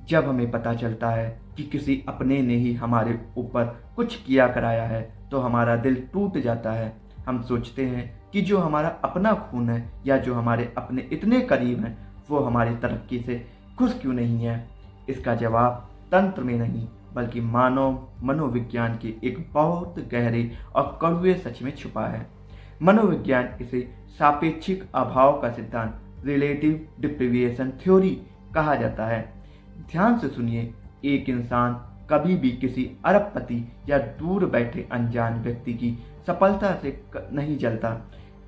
जब हमें पता चलता है कि किसी अपने ने ही हमारे ऊपर कुछ किया कराया है तो हमारा दिल टूट जाता है। हम सोचते हैं कि जो हमारा अपना खून है या जो हमारे अपने इतने करीब हैं वो हमारी तरक्की से खुश क्यों नहीं है। इसका जवाब तंत्र में नहीं बल्कि मानव मनोविज्ञान के एक बहुत गहरे और कड़वे सच में छुपा है। मनोविज्ञान इसे सापेक्षिक अभाव का सिद्धांत रिलेटिव डिप्रिविएशन थ्योरी कहा जाता है। ध्यान से सुनिए, एक इंसान कभी भी किसी अरबपति या दूर बैठे अनजान व्यक्ति की सफलता से नहीं जलता।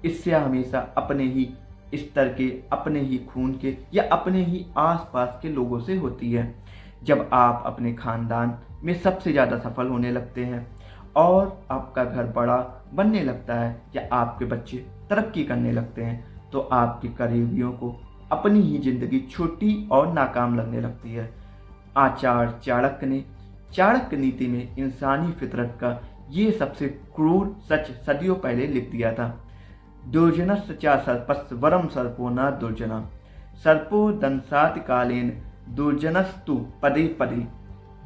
इससे हमेशा अपने ही स्तर के, अपने ही खून के या अपने ही आसपास के लोगों से होती है। जब आप अपने खानदान में सबसे ज़्यादा सफल होने लगते हैं और आपका घर बड़ा बनने लगता है या आपके बच्चे तरक्की करने लगते हैं तो आपके करीबियों को अपनी ही जिंदगी छोटी और नाकाम लगने लगती है। आचार्य चाणक्य ने चाणक्य नीति में इंसानी फितरत का ये सबसे क्रूर सच सदियों पहले लिख दिया था। दुर्जनस्य च सर्पस्य वरम सर्पो न दुर्जना, सर्पो दंशात कालेन दुर्जनस्तु पदे पदे।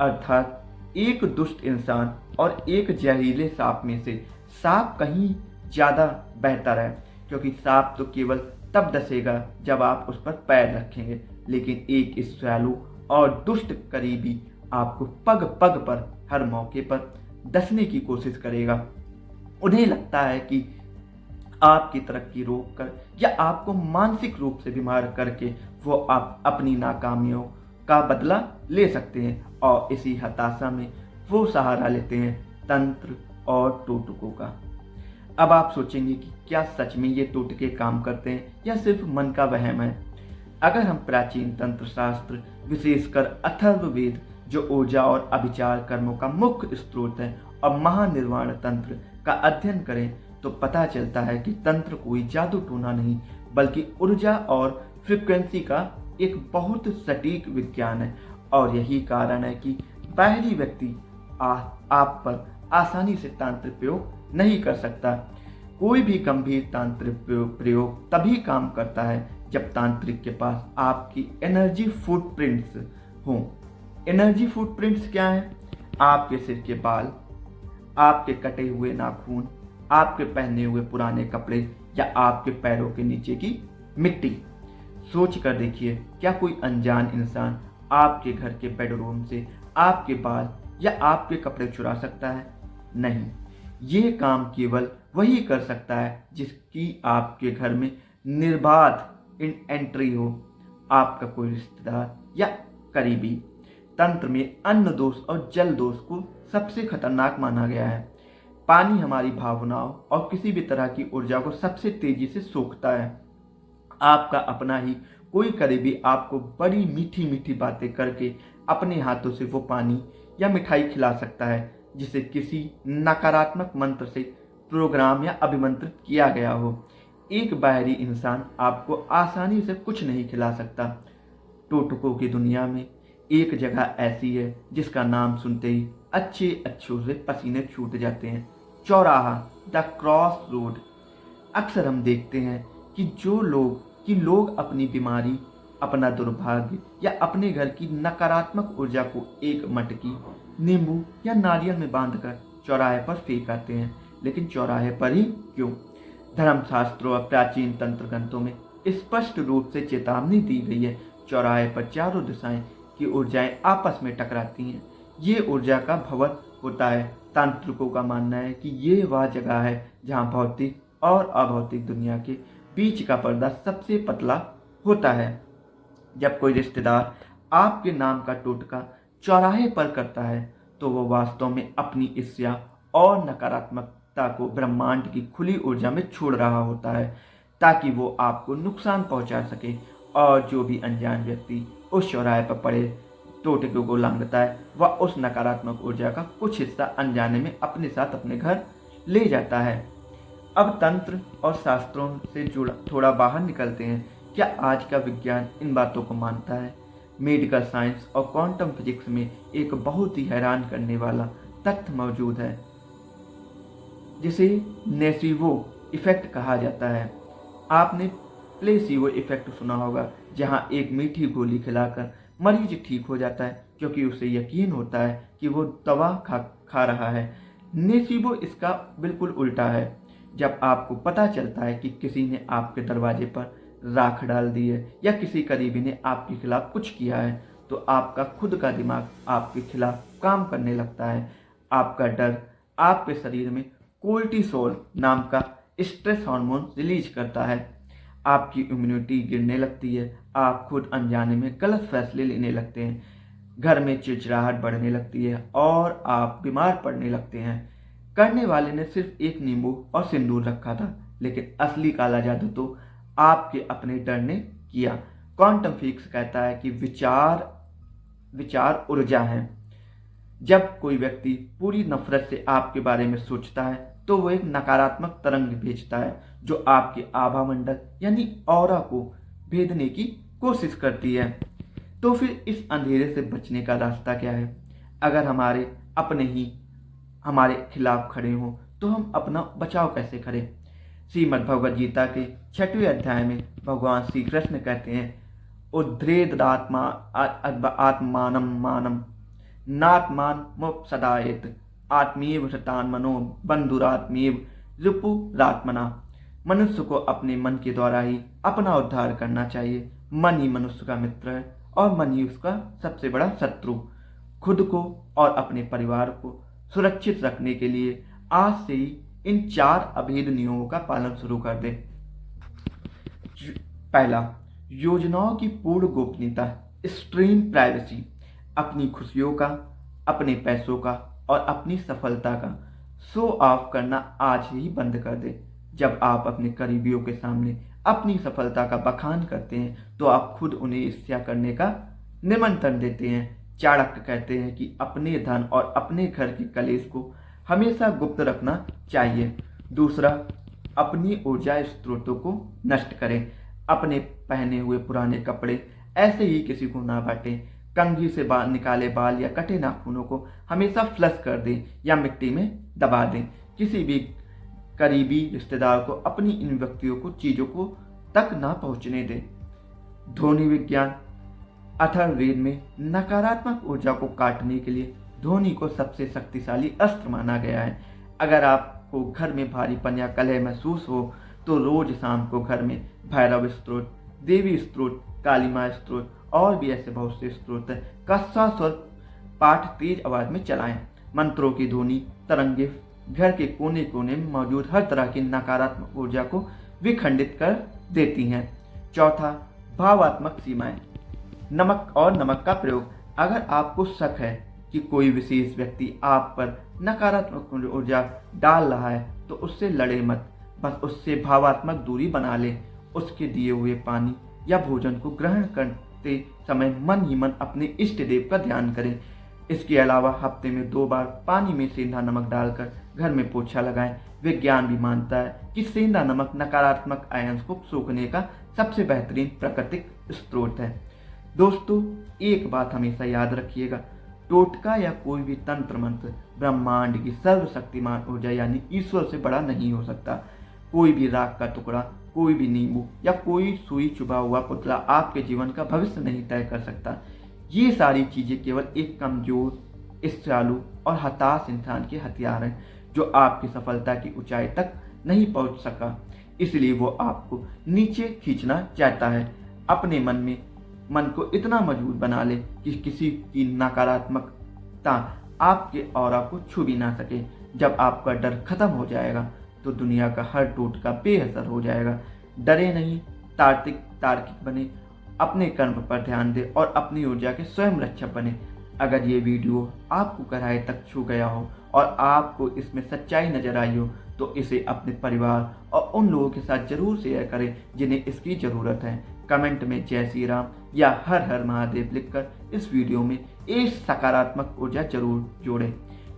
अर्थात एक दुष्ट इंसान और एक जहरीले सांप में से सांप कहीं ज़्यादा बेहतर है, क्योंकि सांप तो केवल तब डसेगा जब आप उस पर पैर रखेंगे, लेकिन एक ईर्ष्यालु और दुष्ट करीबी आपको पग पग पर हर मौके पर डसने की कोशिश करेगा। उन्हें लगता है कि आपकी तरक्की रोक कर या आपको मानसिक रूप से बीमार करके वो आप अपनी नाकामियों का बदला ले सकते हैं, और इसी हताशा में वो सहारा लेते हैं तंत्र और टोटकों का। अब आप सोचेंगे कि क्या सच में ये टोटके काम करते हैं या सिर्फ मन का वहम है। अगर हम प्राचीन तंत्र शास्त्र, विशेषकर अथर्ववेद जो ऊर्जा और अभिचार कर्मों का मुख्य स्रोत है, और महानिर्वाण तंत्र का अध्ययन करें तो पता चलता है कि तंत्र कोई जादू टोना नहीं बल्कि ऊर्जा और फ्रीक्वेंसी का एक बहुत सटीक विज्ञान है। और यही कारण है कि बाहरी व्यक्ति आप पर आसानी से तांत्रिक प्रयोग नहीं कर सकता। कोई भी गंभीर तांत्रिक प्रयोग तभी काम करता है जब तांत्रिक के पास आपकी एनर्जी फुटप्रिंट्स हों। एनर्जी फुटप्रिंट्स क्या है? आपके सिर के बाल, आपके कटे हुए नाखून, आपके पहने हुए पुराने कपड़े या आपके पैरों के नीचे की मिट्टी। सोच कर देखिए, क्या कोई अनजान इंसान आपके घर के बेडरूम से आपके बाल या आपके कपड़े चुरा सकता है? नहीं। ये काम केवल वही कर सकता है जिसकी आपके घर में निर्बाध एंट्री हो, आपका कोई रिश्तेदार या करीबी। तंत्र में अन्न दोष और जल दोष को सबसे खतरनाक माना गया है। पानी हमारी भावनाओं और किसी भी तरह की ऊर्जा को सबसे तेजी से सोखता है। आपका अपना ही कोई करीबी आपको बड़ी मीठी मीठी बातें करके अपने हाथों से वो पानी या मिठाई खिला सकता है जिसे किसी नकारात्मक मंत्र से प्रोग्राम या अभिमंत्रित किया गया हो। एक बाहरी इंसान आपको आसानी से कुछ नहीं खिला सकता। टोटकों की दुनिया में एक जगह ऐसी है जिसका नाम सुनते ही अच्छों से पसीने छूट जाते हैं। चौराहा, द क्रॉस रोड। अक्सर हम देखते हैं कि लोग अपनी बीमारी, अपना दुर्भाग्य या अपने घर की नकारात्मक ऊर्जा को एक मटकी, नींबू या नारियल में बांधकर चौराहे पर फेंक आते हैं। लेकिन चौराहे पर ही क्यों? धर्मशास्त्रों और प्राचीन तंत्र ग्रंथों में स्पष्ट रूप से चेतावनी दी गई है। चौराहे पर चारों दिशाएं की ऊर्जाएं आपस में टकराती हैं। ये ऊर्जा का भंवर होता है। तांत्रिकों का मानना है कि ये वह जगह है जहाँ भौतिक और अभौतिक दुनिया के बीच का पर्दा सबसे पतला होता है। जब कोई रिश्तेदार आपके नाम का टोटका चौराहे पर करता है तो वो वास्तव में अपनी ईर्ष्या और नकारात्मकता को ब्रह्मांड की खुली ऊर्जा में छोड़ रहा होता है ताकि वो आपको नुकसान पहुंचा सके। और जो भी अनजान व्यक्ति उस चौराहे पर पड़े टोटके को लांघता है वह उस नकारात्मक ऊर्जा का कुछ हिस्सा अनजाने में अपने साथ अपने घर ले जाता है। अब तंत्र और शास्त्रों से जुड़ा थोड़ा बाहर निकलते हैं। क्या आज का विज्ञान इन बातों को मानता है? मेडिकल साइंस और क्वांटम फिजिक्स में एक बहुत ही हैरान करने वाला तथ्य मौजूद है जिसे नेसिवो इफेक्ट कहा जाता है। आपने प्लेसिबो इफेक्ट सुना होगा, जहां एक मीठी गोली खिलाकर मरीज ठीक हो जाता है क्योंकि उसे यकीन होता है कि वो दवा खा रहा है। नेसीबो इसका बिल्कुल उल्टा है। जब आपको पता चलता है कि किसी ने आपके दरवाजे पर राख डाल दी है या किसी करीबी ने आपके खिलाफ कुछ किया है, तो आपका खुद का दिमाग आपके खिलाफ काम करने लगता है। आपका डर आपके शरीर में कोर्टिसोल नाम का स्ट्रेस हार्मोन रिलीज करता है। आपकी इम्यूनिटी गिरने लगती है। आप खुद अनजाने में गलत फैसले लेने लगते हैं। घर में चिड़चिड़ाहट बढ़ने लगती है और आप बीमार पड़ने लगते हैं। करने वाले ने सिर्फ एक नींबू और सिंदूर रखा था, लेकिन असली काला जादू तो आपके अपने डर ने किया। क्वांटम फिजिक्स कहता है कि विचार ऊर्जा है। जब कोई व्यक्ति पूरी नफरत से आपके बारे में सोचता है तो वो एक नकारात्मक तरंग भेजता है जो आपके आभा मंडल यानी ऑरा को भेदने की कोशिश करती है। तो फिर इस अंधेरे से बचने का रास्ता क्या है? अगर हमारे अपने ही हमारे खिलाफ खड़े हों तो हम अपना बचाव कैसे करें? श्रीमद् भगवद गीता के 6वें अध्याय में भगवान श्री कृष्ण कहते हैं, उद्धरेदात्मा आत्मानं मानं नात्मान मुपसदायेत आत्मीव हृतान मनो बंधुरात्मीव रिपुरात्मना। मनुष्य को अपने मन के द्वारा ही अपना उद्धार करना चाहिए। मन ही मनुष्य का मित्र है और मन ही उसका सबसे बड़ा शत्रु। खुद को और अपने परिवार को सुरक्षित रखने के लिए आज से ही इन 4 अभेद नियमों का पालन शुरू कर दें। पहला, योजनाओं की पूर्ण गोपनीयता, एक्सट्रीम प्राइवेसी। अपनी खुशियों का, अपने पैसों का और अपनी सफलता का शो ऑफ करना आज ही बंद कर दे। जब आप अपने करीबियों के सामने अपनी सफलता का बखान करते हैं तो आप खुद उन्हें ईर्ष्या करने का निमंत्रण देते हैं। चाणक्य कहते हैं कि अपने धन और अपने घर के कलेश को हमेशा गुप्त रखना चाहिए। दूसरा, अपनी ऊर्जा स्रोतों को नष्ट करें। अपने पहने हुए पुराने कपड़े ऐसे ही किसी को ना बांटें। कंघी से निकाले बाल या कटे नाखूनों को हमेशा फ्लश कर दें या मिट्टी में दबा दें। किसी भी करीबी रिश्तेदार को अपनी इन व्यक्तियों को चीज़ों को तक ना पहुंचने दें। ध्वनि विज्ञान, अथर्ववेद में नकारात्मक ऊर्जा को काटने के लिए ध्वनि को सबसे शक्तिशाली अस्त्र माना गया है। अगर आपको घर में भारीपन या कलह महसूस हो तो रोज शाम को घर में भैरव स्त्रोत, देवी स्त्रोत, काली माँ स्त्रोत और भी ऐसे बहुत से स्त्रोत का स्वर पाठ तेज आवाज में चलाएं। मंत्रों की ध्वनि तरंगे घर के कोने कोने में मौजूद हर तरह की नकारात्मक ऊर्जा को विखंडित कर देती हैं। चौथा, भावात्मक सीमाएं, नमक का प्रयोग। अगर आपको शक है कि कोई विशेष व्यक्ति आप पर नकारात्मक ऊर्जा डाल रहा है तो उससे लड़े मत, बस उससे भावात्मक दूरी बना ले। उसके दिए हुए पानी या भोजन को ग्रहण करते समय मन ही मन अपने इष्ट देव का ध्यान करें। इसके अलावा हफ्ते में 2 बार पानी में सेंधा नमक डालकर घर में पोछा लगाएं। विज्ञान भी मानता है कि सेंधा नमक नकारात्मक आयंस को सोखने का सबसे बेहतरीन प्राकृतिक स्रोत है। दोस्तों, एक बात हमेशा याद रखिएगा, टोटका या कोई भी तंत्र मंत्र ब्रह्मांड की सर्वशक्तिमान ऊर्जा यानी ईश्वर से बड़ा नहीं हो सकता। कोई भी राख का टुकड़ा, कोई भी नींबू या कोई सुई चुभा हुआ पुतला आपके जीवन का भविष्य नहीं तय कर सकता। ये सारी चीजें केवल एक कमजोर, ईर्ष्यालु और हताश इंसान के हथियार हैं जो आपकी सफलता की ऊंचाई तक नहीं पहुंच सका, इसलिए वो आपको नीचे खींचना चाहता है। अपने मन को इतना मजबूत बना ले कि किसी की नकारात्मकता आपके ऑरा को छू भी ना सके। जब आपका डर खत्म हो जाएगा तो दुनिया का हर टोटका बेअसर हो जाएगा। डरे नहीं, तार्किक बने, अपने कर्म पर ध्यान दे और अपनी ऊर्जा के स्वयं रक्षक बने। अगर ये वीडियो आपको गहराई तक छू गया हो और आपको इसमें सच्चाई नजर आई हो तो इसे अपने परिवार और उन लोगों के साथ जरूर शेयर करें जिन्हें इसकी ज़रूरत है। कमेंट में जय श्री राम या हर हर महादेव लिखकर इस वीडियो में एक सकारात्मक ऊर्जा जरूर जोड़ें।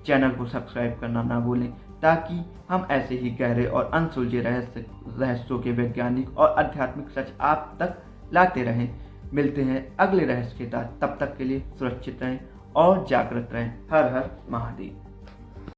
चैनल को सब्सक्राइब करना ना भूलें ताकि हम ऐसे ही गहरे और अनसुलझे रहस्यों के वैज्ञानिक और आध्यात्मिक सच आप तक लाते रहें। मिलते हैं अगले रहस्य के साथ, तब तक के लिए सुरक्षित रहें और जागृत रहें। हर हर महादेव।